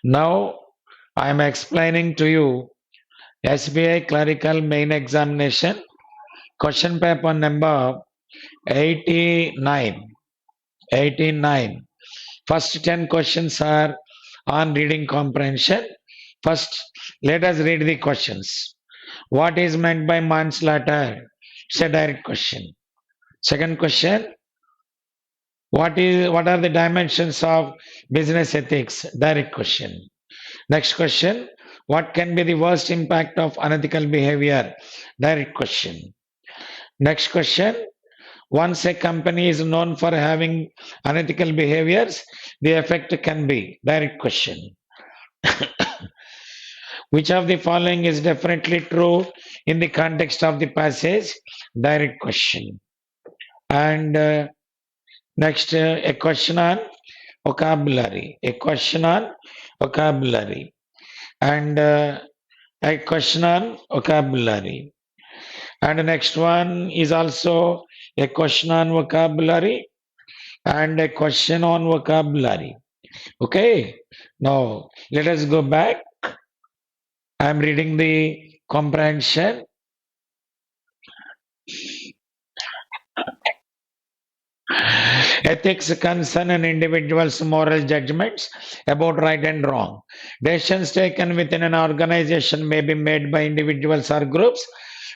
Now I am explaining to you SBI Clerical Main Examination question paper number 89. 89. First 10 questions are on reading comprehension. First, let us read the questions. What is meant by manslaughter? It's a direct question. Second question, what are the dimensions of business ethics? Direct question. Next question, what can be the worst impact of unethical behavior? Direct question. Next question, once a company is known for having unethical behaviors, the effect can be direct question. Which of the following is definitely true in the context of the passage? Direct question. And next, a question on vocabulary. A question on vocabulary. And a question on vocabulary. And the next one is also a question on vocabulary and a question on vocabulary. Okay, now let us go back. I am reading the comprehension. Ethics concern an individual's moral judgments about right and wrong. Decisions taken within an organization may be made by individuals or groups,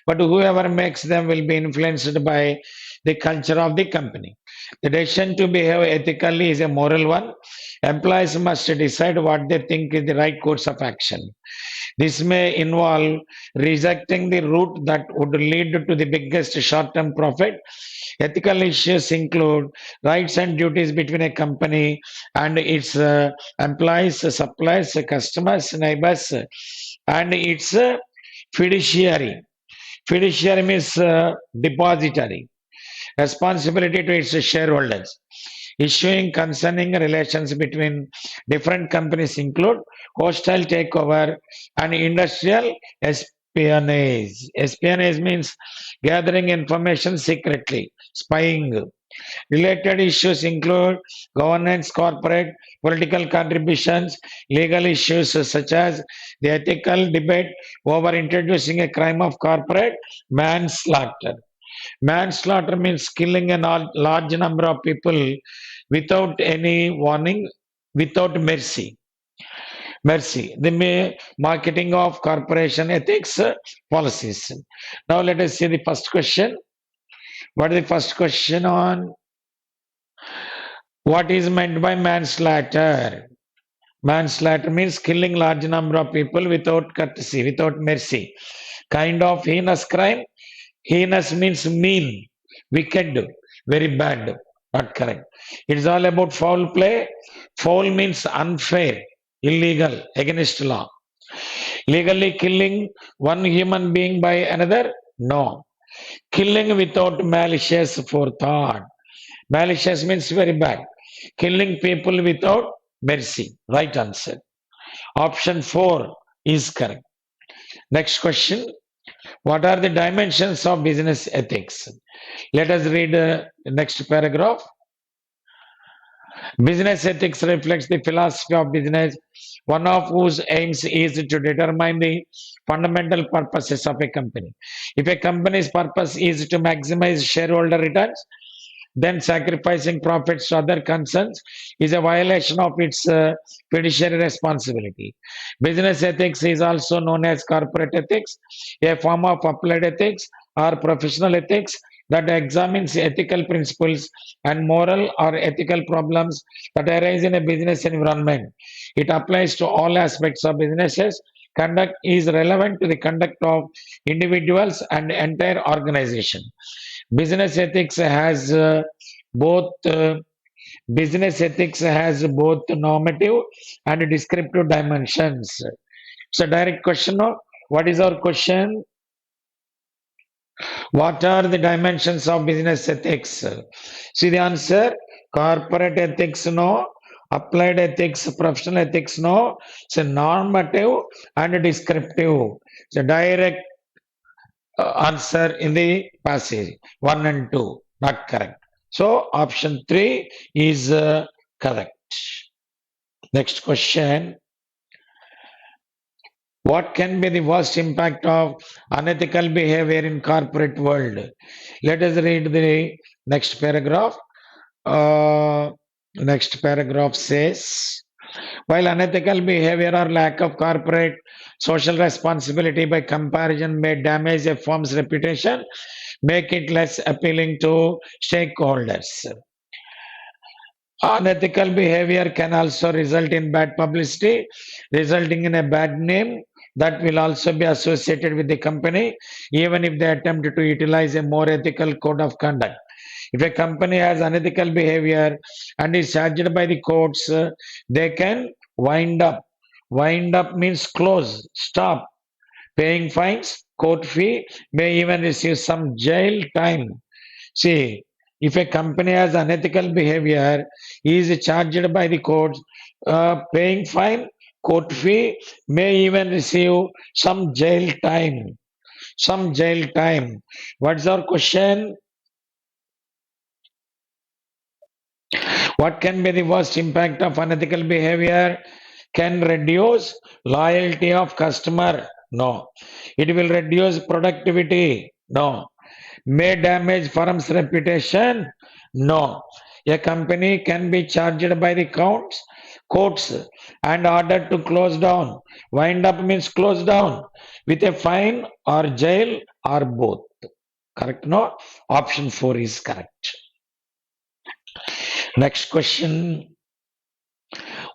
but whoever makes them will be influenced by the culture of the company. The decision to behave ethically is a moral one. Employees must decide what they think is the right course of action. This may involve rejecting the route that would lead to the biggest short-term profit. Ethical issues include rights and duties between a company and its employees, suppliers, customers, neighbors, and its fiduciary. Fiduciary means depository. Responsibility to its shareholders. Issuing concerning relations between different companies include hostile takeover and industrial espionage. Espionage means gathering information secretly, spying. Related issues include governance, corporate, political contributions, legal issues such as the ethical debate over introducing a crime of corporate manslaughter. Manslaughter means killing a large number of people without any warning, without mercy. Mercy. The marketing of corporation ethics policies. Now let us see the first question. What is the first question on? What is meant by manslaughter? Manslaughter means killing large number of people without courtesy, without mercy. Kind of heinous crime. Heinous means mean, wicked, very bad. Not correct. It is all about foul play. Foul means unfair, illegal, against law. Legally killing one human being by another? No. Killing without malicious forethought. Malicious means very bad. Killing people without mercy. Right answer. Option 4 is correct. Next question. What are the dimensions of business ethics? Let us read the next paragraph. Business ethics reflects the philosophy of business, one of whose aims is to determine the fundamental purposes of a company. If a company's purpose is to maximize shareholder returns, then sacrificing profits to other concerns is a violation of its fiduciary responsibility. Business ethics is also known as corporate ethics, a form of applied ethics or professional ethics that examines ethical principles and moral or ethical problems that arise in a business environment. It applies to all aspects of businesses. Conduct is relevant to the conduct of individuals and entire organization. Business ethics has both business ethics has both normative and descriptive dimensions. So direct question now. What is our question? What are the dimensions of business ethics? See the answer. Corporate ethics no. Applied ethics, professional ethics no. So normative and descriptive. So direct answer in the passage 1 and 2 not correct, so option 3 is correct. Next question. What can be the worst impact of unethical behavior in corporate world? Let us read the next paragraph. Next paragraph says, while unethical behavior or lack of corporate social responsibility by comparison may damage a firm's reputation, make it less appealing to stakeholders. Unethical behavior can also result in bad publicity, resulting in a bad name that will also be associated with the company, even if they attempt to utilize a more ethical code of conduct. If a company has unethical behavior and is charged by the courts, they can wind up. Wind up means close, stop, paying fines, court fee, may even receive some jail time. See, if a company has unethical behavior, he is charged by the courts, paying fine, court fee, may even receive some jail time. Some jail time. What's our question? What can be the worst impact of unethical behavior? Can reduce loyalty of customer? No. It will reduce productivity? No. May damage firm's reputation? No. A company can be charged by the courts and ordered to close down. Wind up means close down with a fine or jail or both. Correct? No? Option 4 is correct. Next question.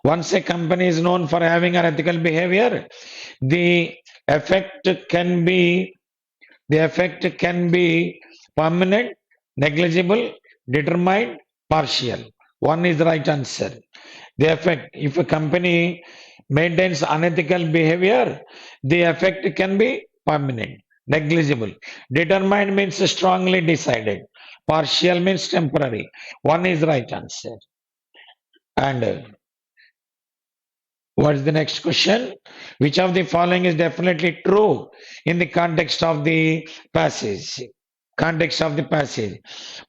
Once a company is known for having unethical behavior, the effect can be permanent, negligible, determined, partial. One is the right answer. The effect, if a company maintains unethical behavior, the effect can be permanent, negligible. Determined means strongly decided. Partial means temporary. One is the right answer. And what is the next question? Which of the following is definitely true in the context of the passage? Context of the passage.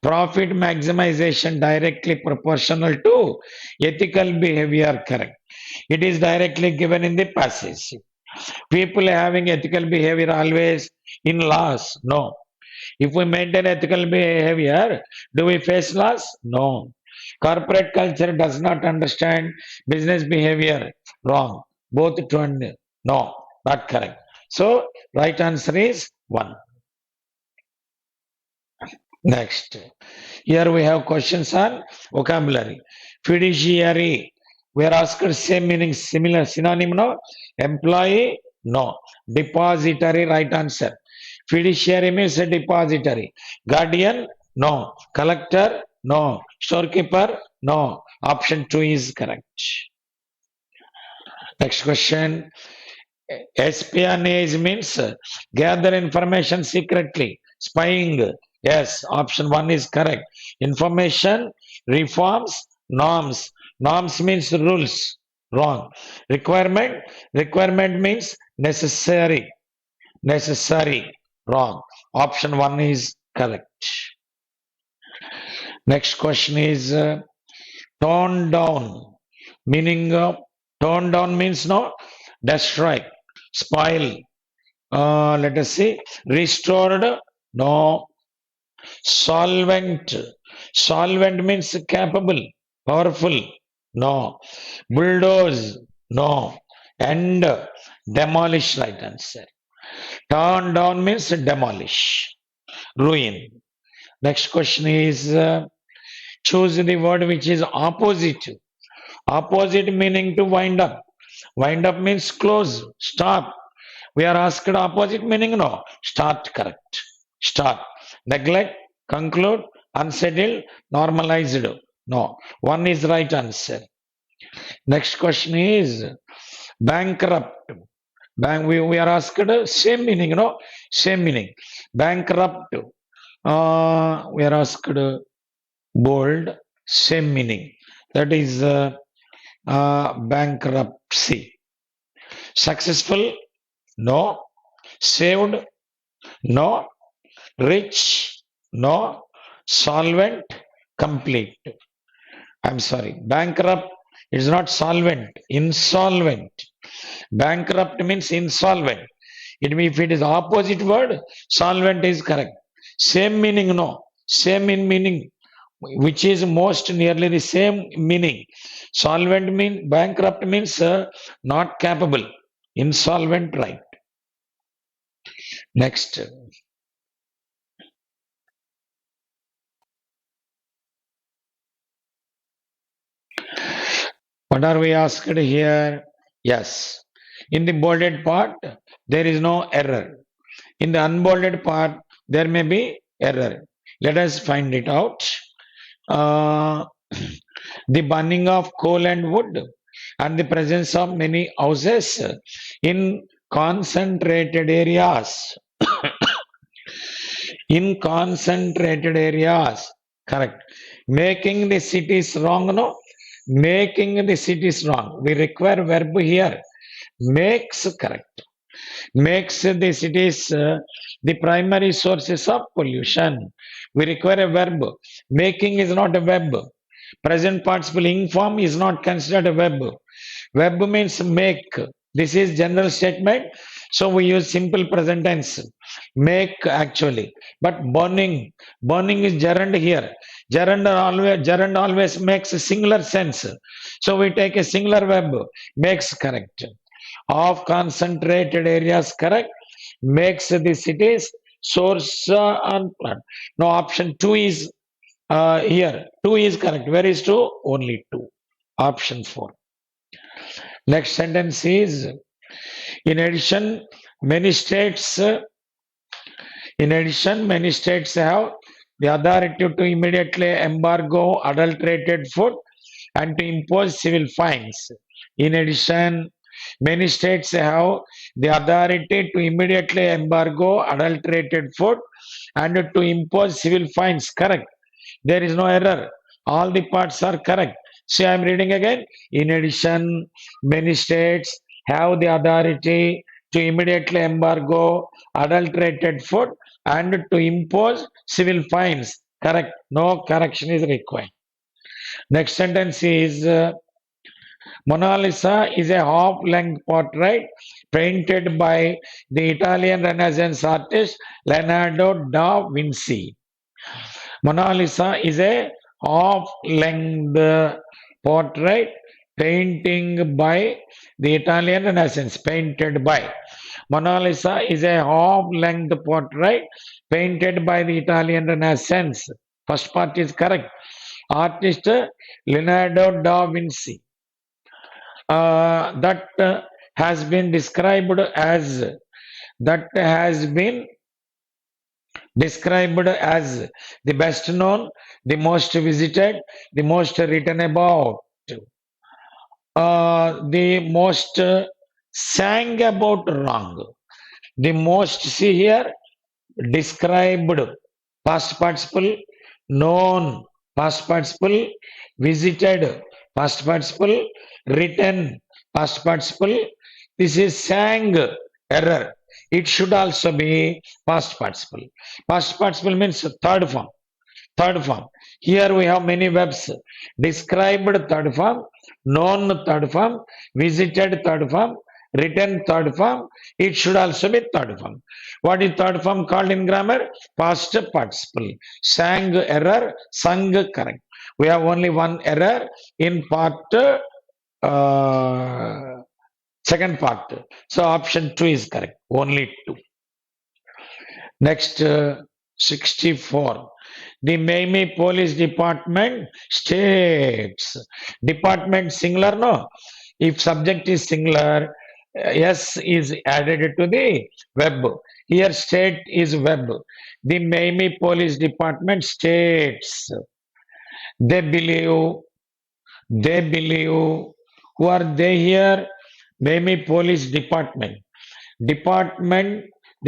Profit maximization directly proportional to ethical behavior, correct. It is directly given in the passage. People having ethical behavior always in loss? No. If we maintain ethical behavior, do we face loss? No. Corporate culture does not understand business behavior. Wrong. Both true and no, not correct. So, right answer is 1. Next. Here we have questions on vocabulary. Fiduciary. We are asked same meaning, similar synonym, no? Employee, no. Depository, right answer. Fiduciary means a depository. Guardian, no. Collector, no. Storekeeper, no. Option 2 is correct. Next question. Espionage means gather information secretly. Spying. Yes, option 1 is correct. Information, reforms, norms. Norms means rules. Wrong. Requirement. Requirement means necessary. Necessary. Wrong. Option 1 is correct. Next question is tone down. Meaning tone down means no, destroy, spoil. Let us see. Restored. No. Solvent. Solvent means capable, powerful. No. Bulldoze. No. And demolish, right answer. Turn down means demolish, ruin. Next question is choose the word which is opposite. Opposite meaning to wind up. Wind up means close, stop. We are asked opposite meaning, no. Start, correct. Start. Neglect, conclude, unsettled, normalized. No. 1 is right answer. Next question is bankrupt. We are asked same meaning, no? Same meaning. Bankrupt. We are asked bold, same meaning. That is bankruptcy. Successful? No. Saved? No. Rich? No. Solvent? Complete. I'm sorry. Bankrupt is not solvent. Insolvent. Bankrupt means insolvent. If it is opposite word, solvent is correct. Same meaning, no. Same in meaning, which is most nearly the same meaning. Solvent mean bankrupt means not capable. Insolvent, right. Next. What are we asked here? Yes. In the bolded part, there is no error. In the unbolded part, there may be error. Let us find it out. Uh, the burning of coal and wood and the presence of many houses in concentrated areas. In concentrated areas, correct. Making the cities wrong, no? Making the cities wrong. We require verb here. Makes, correct. Makes the cities the primary sources of pollution. We require a verb. Making is not a verb. Present participle ing form is not considered a verb. Verb means make. This is general statement. So we use simple present tense. Make actually. But burning. Burning is gerund here. Gerund always makes a singular sense. So we take a singular verb. Makes, correct. Of concentrated areas, correct. Makes the cities source unplanned. No, option 2 is here. 2 is correct. Where is 2? Only 2. Option 4. Next sentence is, in addition, many states have the authority to immediately embargo adulterated food and to impose civil fines. In addition, many states have the authority to immediately embargo adulterated food and to impose civil fines. Correct. There is no error. All the parts are correct. See, I am reading again. In addition, many states have the authority to immediately embargo adulterated food and to impose civil fines. Correct. No correction is required. Next sentence is, Mona Lisa is a half-length portrait painted by the Italian Renaissance artist Leonardo da Vinci. Mona Lisa is a half-length portrait painting by the Italian Renaissance, painted by. Mona Lisa is a half-length portrait painted by the Italian Renaissance. First part is correct. Artist Leonardo da Vinci. That has been described as the best known, the most visited, the most written about, the most sang about wrong, the most, see here, described, past participle, known, past participle, visited, past participle, written, past participle. This is sang, error. It should also be past participle. Past participle means third form. Third form. Here we have many verbs. Described, third form. Known, third form. Visited, third form. Written, third form. It should also be third form. What is third form called in grammar? Past participle. Sang, error. Sung, correct. We have only one error in part second part. So option 2 is correct. Only 2. Next, 64. The Miami Police Department states. Department singular, no? If subject is singular, S is added to the verb. Here state is verb. The Miami Police Department states. They believe. Who are they here? Miami Police Department. They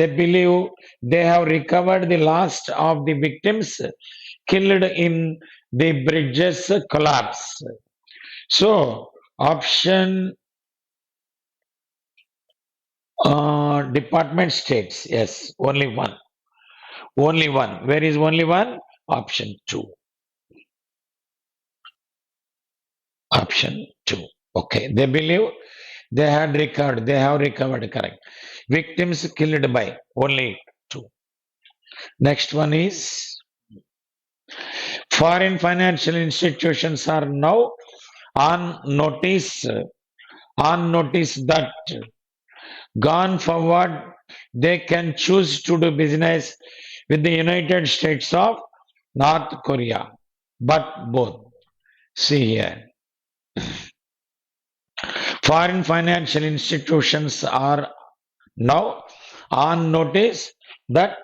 believe they have recovered the last of the victims killed in the bridge's collapse. So, option department states, yes, only one. Only one. Where is only one? Option 2. Option 2. Okay, they believe They had recovered. They have recovered. Correct. Victims killed by only 2. Next one is foreign financial institutions are now on notice that gone forward they can choose to do business with the United States of North Korea, but both. See here. Foreign financial institutions are now on notice that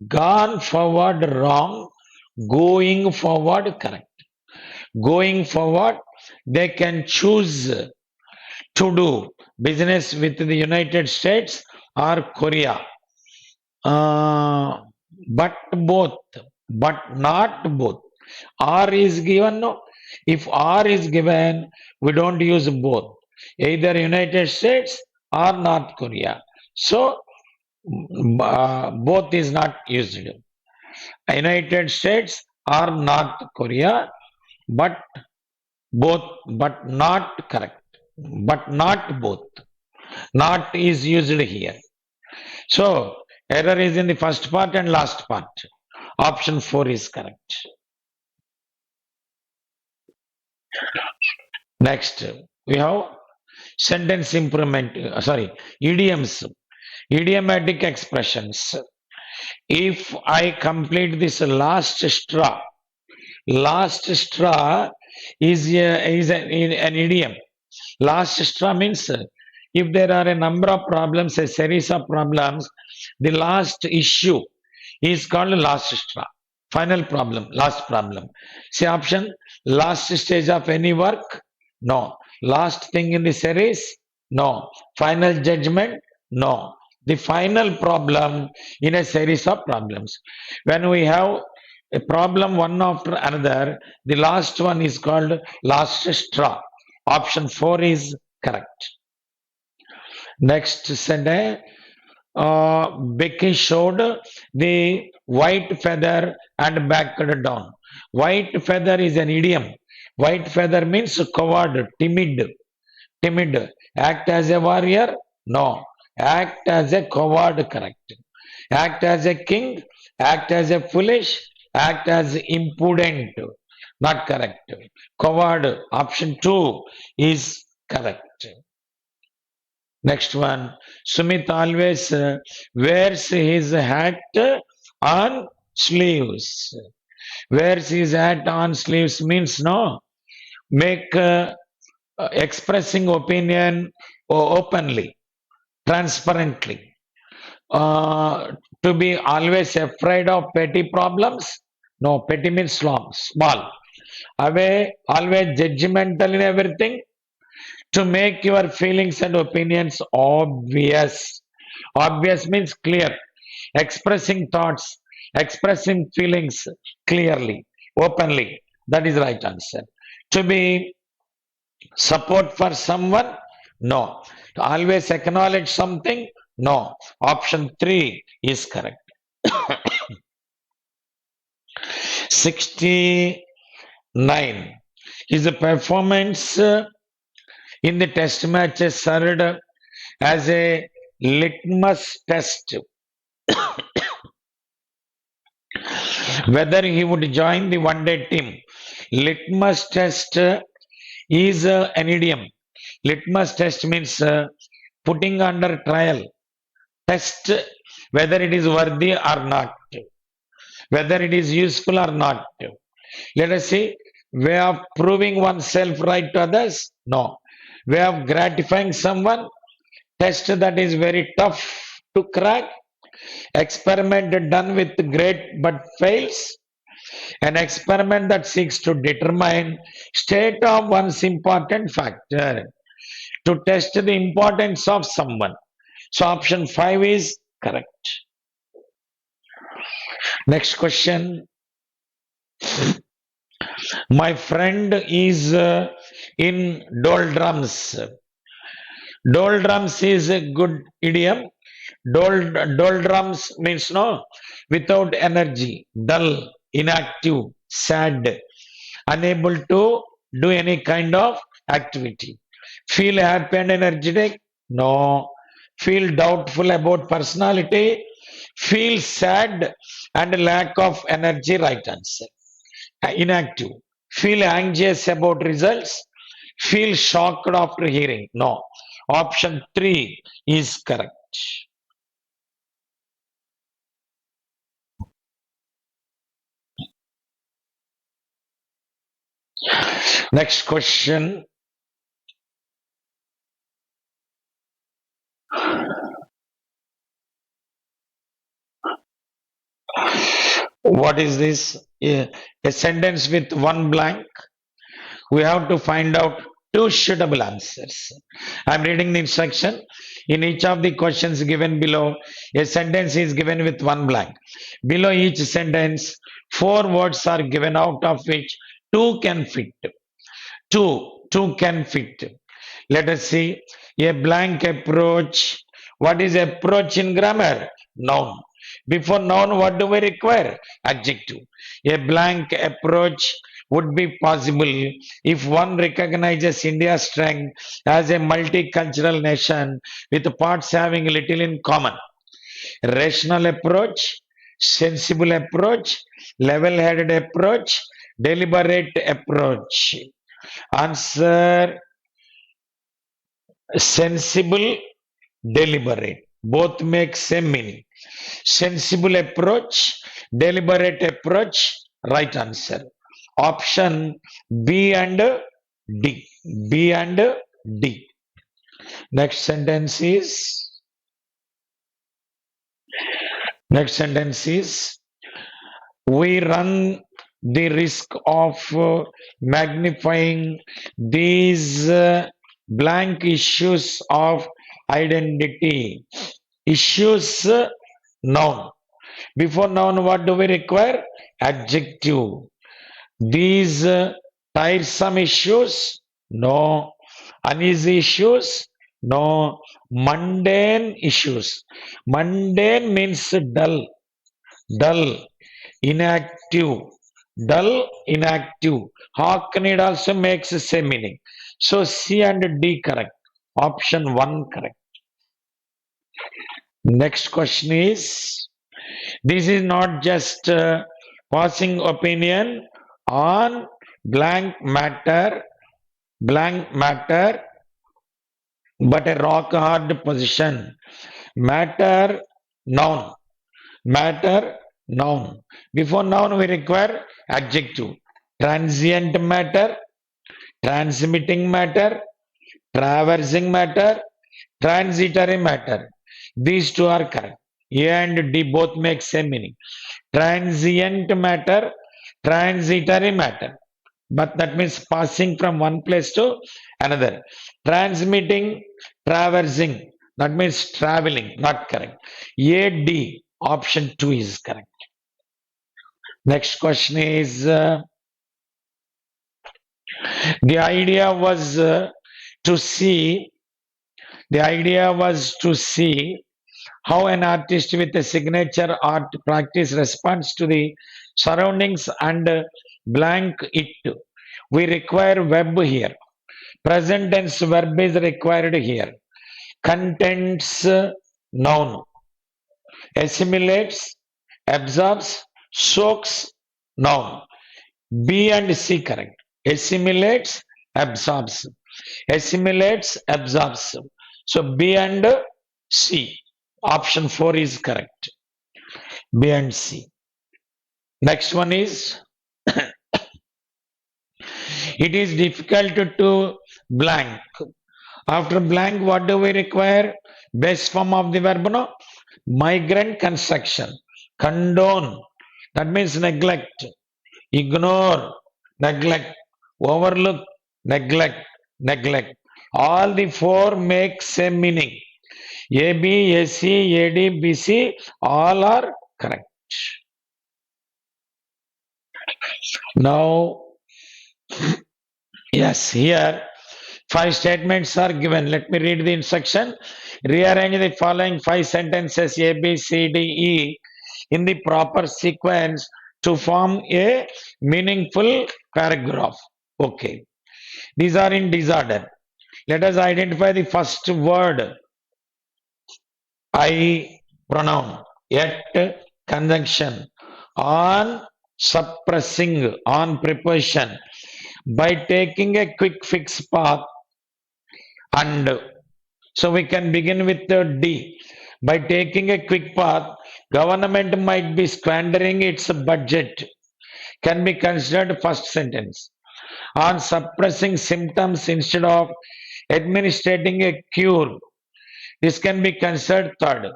gone forward wrong, going forward correct. Going forward, they can choose to do business with the United States or Korea. But both, but not both. R is given. No. If R is given, we don't use both. Either United States or North Korea. So both is not used. United States or North Korea, but both, but not correct. But not both. Not is used here. So error is in the first part and last part. Option 4 is correct. Next, we have sentence improvement, idioms, idiomatic expressions. If I complete this last straw is an idiom. Last straw means if there are a number of problems, a series of problems, the last issue is called last straw. Final problem, last problem. See option, last stage of any work? No. Last thing in the series? No. Final judgment? No. The final problem in a series of problems. When we have a problem one after another, the last one is called last straw. Option 4 is correct. Next sentence. Becky showed the white feather and backed down. White feather is an idiom. White feather means coward, timid. Timid. Act as a warrior? No. Act as a coward, correct. Act as a king? Act as a foolish? Act as impudent. Not correct. Coward, option 2 is correct. Next one, Sumit always wears his hat on sleeves. Wears his hat on sleeves means no. Make expressing opinion openly, transparently. To be always afraid of petty problems? No, petty means small. Always judgmental in everything? To make your feelings and opinions obvious. Obvious means clear. Expressing thoughts, expressing feelings clearly, openly. That is right answer. To be support for someone? No. To always acknowledge something? No. Option 3 is correct. 69. His performance in the test matches served as a litmus test whether he would join the one-day team. Litmus test is an idiom. Litmus test means putting under trial. Test whether it is worthy or not, whether it is useful or not. Let us see, way of proving oneself right to others? No. Way of gratifying someone? Test that is very tough to crack. Experiment done with great but fails. An experiment that seeks to determine state of one's important factor. To test the importance of someone. So option 5 is correct. Next question. My friend is in doldrums. Doldrums is a good idiom. Doldrums means no, without energy, dull, inactive, sad, unable to do any kind of activity. Feel happy and energetic? No. Feel doubtful about personality? Feel sad and lack of energy? Right answer. Inactive. Feel anxious about results? Feel shocked after hearing? No. Option 3 is correct. Next question. What is this? A sentence with one blank. We have to find out two suitable answers. I'm reading the instruction. In each of the questions given below, a sentence is given with one blank. Below each sentence, four words are given, out of which two can fit. Two can fit. Let us see. A blank approach. What is approach in grammar? Noun. Before noun, what do we require? Adjective. A blank approach would be possible if one recognizes India's strength as a multicultural nation with parts having little in common. Rational approach, sensible approach, level-headed approach, deliberate approach. Answer: sensible, deliberate. Both make same meaning. Sensible approach, deliberate approach, right answer. Option B and D. B and D. Next sentence is we run the risk of magnifying these blank issues of identity. Issues, noun. Before noun, what do we require? Adjective. These tiresome issues? No. Uneasy issues? No. Mundane issues. Mundane means dull. Dull. Inactive. Dull, inactive. Hackneyed also makes the same meaning. So C and D correct. Option 1 correct. Next question is, this is not just passing opinion on blank matter, but a rock hard position. Matter, noun. Matter, noun. Before noun, we require adjective. Transient matter, transmitting matter, traversing matter, transitory matter. These two are correct. A and D both make same meaning. Transient matter, transitory matter. But that means passing from one place to another. Transmitting, traversing. That means traveling. Not correct. A, D. Option 2 is correct. Next question is, the idea was to see how an artist with a signature art practice responds to the surroundings and blank it. We require verb here. Present tense verb is required here. Contents, noun. Assimilates, absorbs, soaks, noun. B and C correct. Assimilates, absorbs. Assimilates, absorbs. So B and C. Option 4 is correct. B and C. Next one is, it is difficult to blank. After blank, what do we require? Base form of the verb, no? Migrant construction. Condone. That means neglect. Ignore. Neglect. Overlook. Neglect. Neglect. All the four make same meaning. AB, AC, AD, BC, all are correct. Now, yes, here 5 statements are given. Let me read the instruction. Rearrange the following 5 sentences A, B, C, D, E in the proper sequence to form a meaningful paragraph. Okay. These are in disorder. Let us identify the first word. I pronoun. Yet conjunction. On suppressing. On preposition. By taking a quick fix path and. So we can begin with the D. By taking a quick path, government might be squandering its budget. Can be considered first sentence. On suppressing symptoms instead of administering a cure. This can be considered third.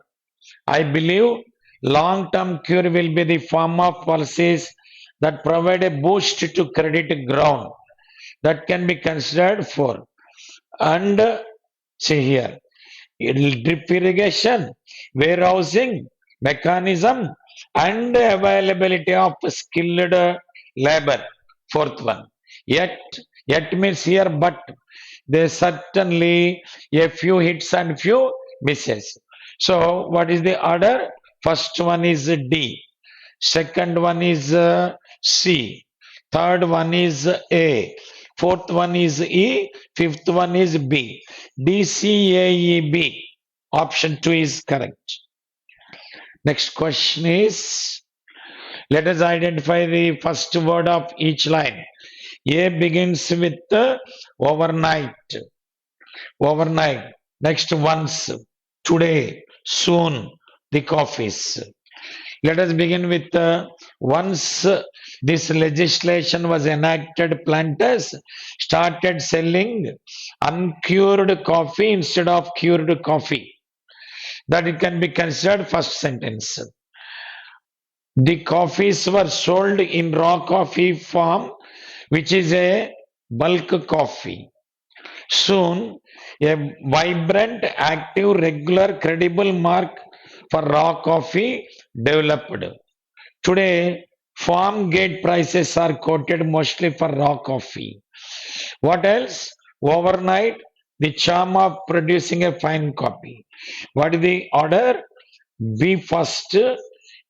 I believe long-term cure will be the form of policies that provide a boost to credit ground. That can be considered fourth. And see here, drip irrigation, warehousing, mechanism, and availability of skilled labor. Fourth one. Yet, yet means here, but there certainly a few hits and few misses. So, what is the order? First one is D. Second one is C. Third one is A. Fourth one is E. Fifth one is B. D, C, A, E, B. Option 2 is correct. Next question is, let us identify the first word of each line. A begins with overnight. Overnight. Next, once, today, soon, the coffees. Let us begin with once this legislation was enacted, planters started selling uncured coffee instead of cured coffee. That it can be considered first sentence. The coffees were sold in raw coffee form, which is a bulk coffee. Soon, a vibrant, active, regular, credible mark for raw coffee developed. Today, farm gate prices are quoted mostly for raw coffee. What else? Overnight, the charm of producing a fine coffee. What is the order? B first,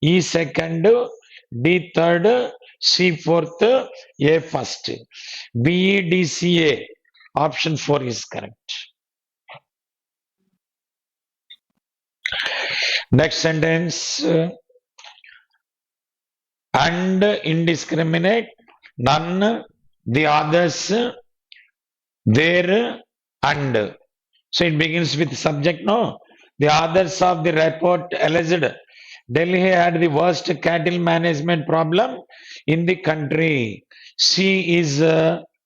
E second, D third, C fourth, A first. B, E, D, C, A. Option 4 is correct. Next sentence. And indiscriminate, none, the others, their, and. So it begins with subject, no? The authors of the report alleged Delhi had the worst cattle management problem in the country. C is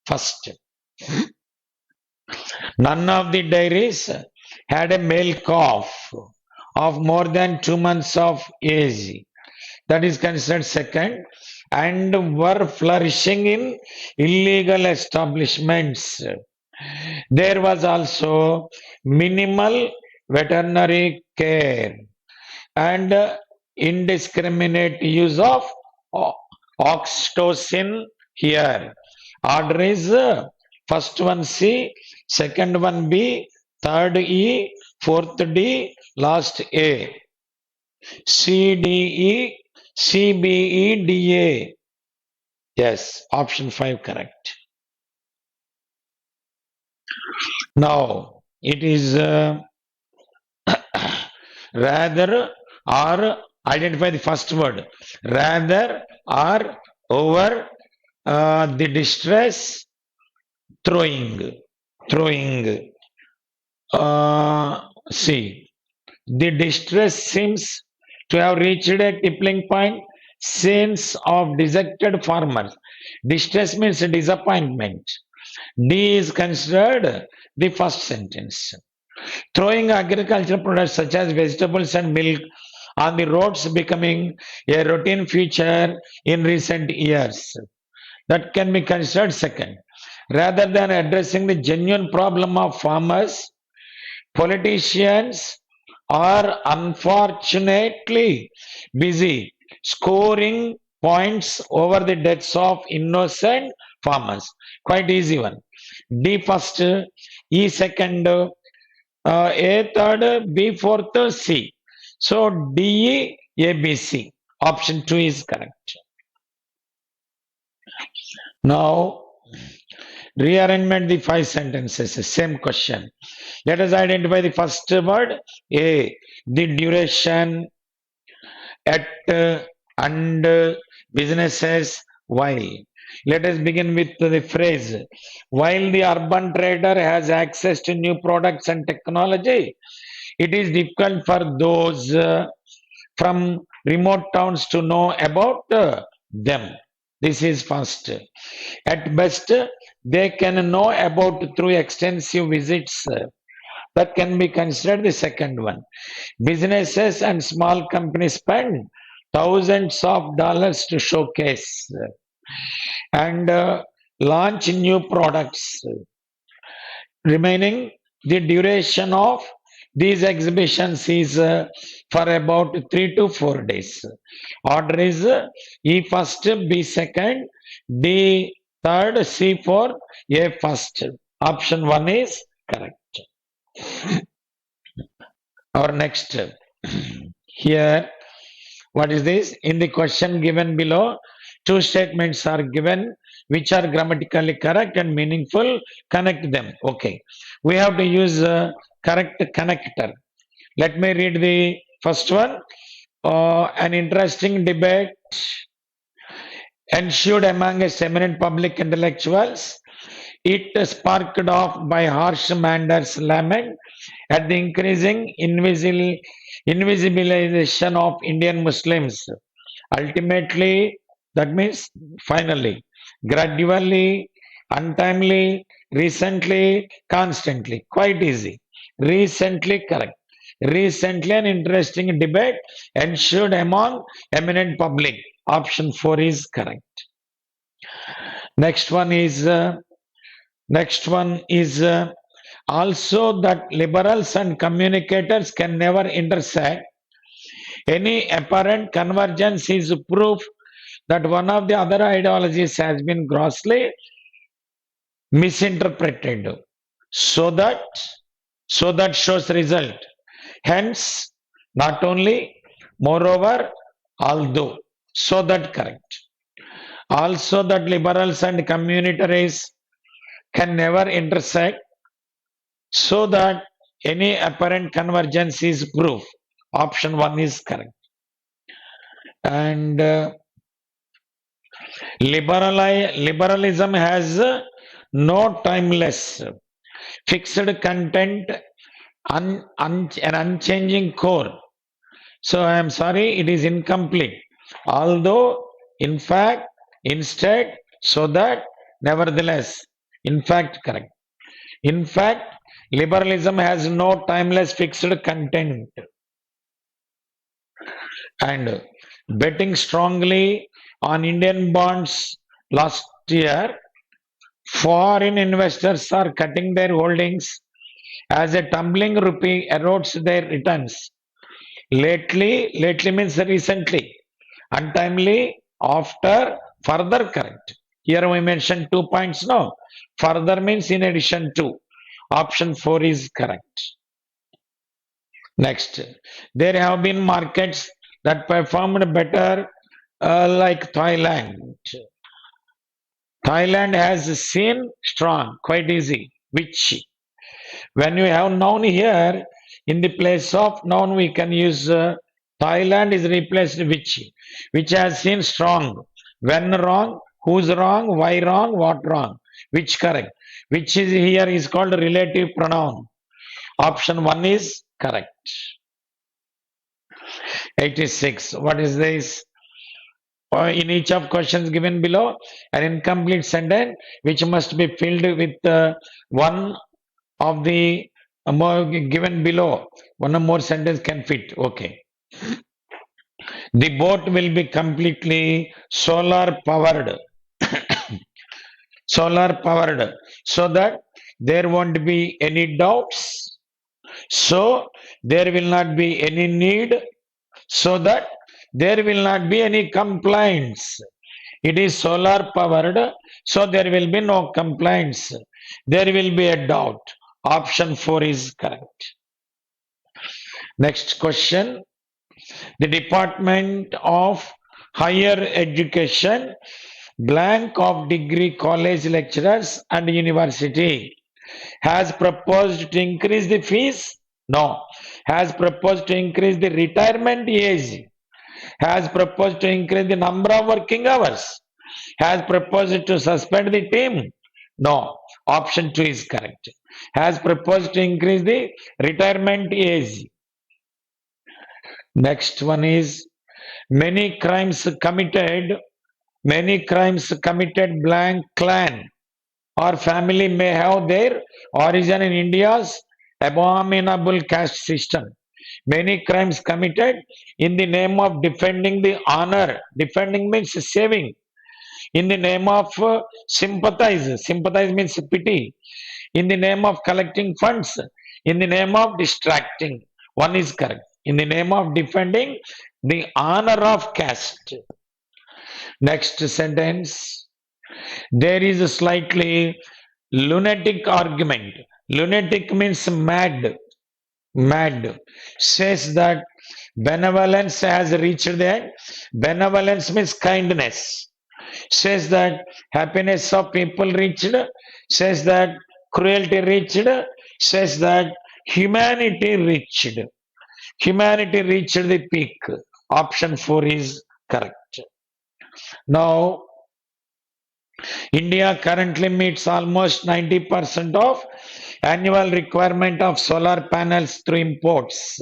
first. None of the dairies had a male calf of more than 2 months of age. That is considered second. And were flourishing in illegal establishments. There was also minimal veterinary care and indiscriminate use of oxytocin here. Order is first one C, second one B, third E, fourth D, last A. C, D, E, C, B, E, D, A. Yes, option 5 correct. Now, it is rather or identify the first word. Rather or over the distress throwing. See, the distress seems to have reached a tipping point. Scenes of dejected farmers. Distress means disappointment. D is considered the first sentence. Throwing agricultural products such as vegetables and milk on the roads becoming a routine feature in recent years. That can be considered second. Rather than addressing the genuine problem of farmers, politicians are unfortunately busy scoring points over the deaths of innocent farmers. Quite easy one. D first, E second, A third, B fourth, C. So D, E, A, B, C. Option 2 is correct. Now, Rearrangement the 5 sentences, same question. Let us identify the first word, A, the duration, at, and, businesses, while. Let us begin with the phrase, while the urban trader has access to new products and technology, it is difficult for those from remote towns to know about them. This is first. At best, they can know about through extensive visits. That can be considered the second one. Businesses and small companies spend thousands of dollars to showcase and launch new products. Remaining, the duration of these exhibitions is for about 3 to 4 days. Order is E first, B second, D third, C fourth, A first. Option 1 is correct. Our next, here, what is this? In the question given below, two statements are given which are grammatically correct and meaningful. Connect them. Okay. We have to use correct connector. Let me read the first one. An interesting debate ensued among its eminent public intellectuals. It sparked off by harsh Mander's lament at the increasing invisibilization of Indian Muslims. Ultimately, that means finally, gradually, untimely, recently, constantly. Quite easy. Recently, correct. Recently, an interesting debate ensued among eminent public. Option 4 is correct. Next one is also that liberals and communicators can never intersect. Any apparent convergence is proof that one of the other ideologies has been grossly misinterpreted. So that shows result. Hence, not only, moreover, although. So that correct. Also that liberals and communitarians can never intersect, so that any apparent convergence is proof. Option 1 is correct. And liberalism has no timeless, fixed content, an unchanging core. So I am sorry, it is incomplete. Although, in fact, instead, so that, nevertheless, in fact, correct. In fact, liberalism has no timeless fixed content. And betting strongly on Indian bonds last year, foreign investors are cutting their holdings as a tumbling rupee erodes their returns. Lately means recently, untimely, after, further, correct. Here we mentioned 2 points, no. Further means in addition to. Option 4 is correct. Next, there have been markets that performed better, like Thailand. Thailand has seen strong, quite easy, which when you have noun here, in the place of noun we can use Thailand is replaced which has seen strong. When wrong, who's wrong, why wrong, what wrong, which correct. Which is here is called relative pronoun. Option 1 is correct. 86. What is this? In each of questions given below, an incomplete sentence which must be filled with one of the more given below. One or more sentence can fit. Okay. The boat will be completely solar powered. Solar powered, so that there won't be any doubts. So there will not be any need, so that there will not be any complaints. It is solar powered, so there will be no complaints. There will be a doubt. Option 4 is correct. Next question. The Department of Higher Education blank of degree college lecturers and university has proposed to increase the fees? No. Has proposed to increase the retirement age? Has proposed to increase the number of working hours? Has proposed to suspend the team? No. Option 2 is correct. Has proposed to increase the retirement age. Next one is many crimes committed blank clan or family may have their origin in India's abominable caste system. Many crimes committed in the name of defending the honor. Defending means saving. In the name of sympathize. Sympathize means pity. In the name of collecting funds. In the name of distracting. One is correct. In the name of defending the honor of caste. Next sentence. There is a slightly lunatic argument. Lunatic means mad. Mad. Says that benevolence has reached the end. Benevolence means kindness. Says that happiness of people reached. Says that cruelty reached. Says that humanity reached. Humanity reached the peak. Option 4 is correct. Now, India currently meets almost 90% of annual requirement of solar panels through imports.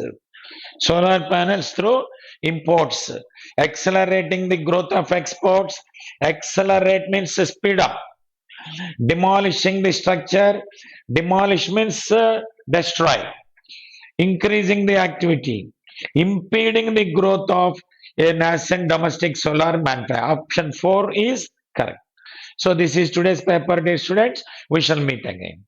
Solar panels through imports. Accelerating the growth of exports. Accelerate means speed up. Demolishing the structure. Demolish means destroy. Increasing the activity. Impeding the growth of a nascent domestic solar manufacture. Option 4 is correct. So this is today's paper, dear students. We shall meet again.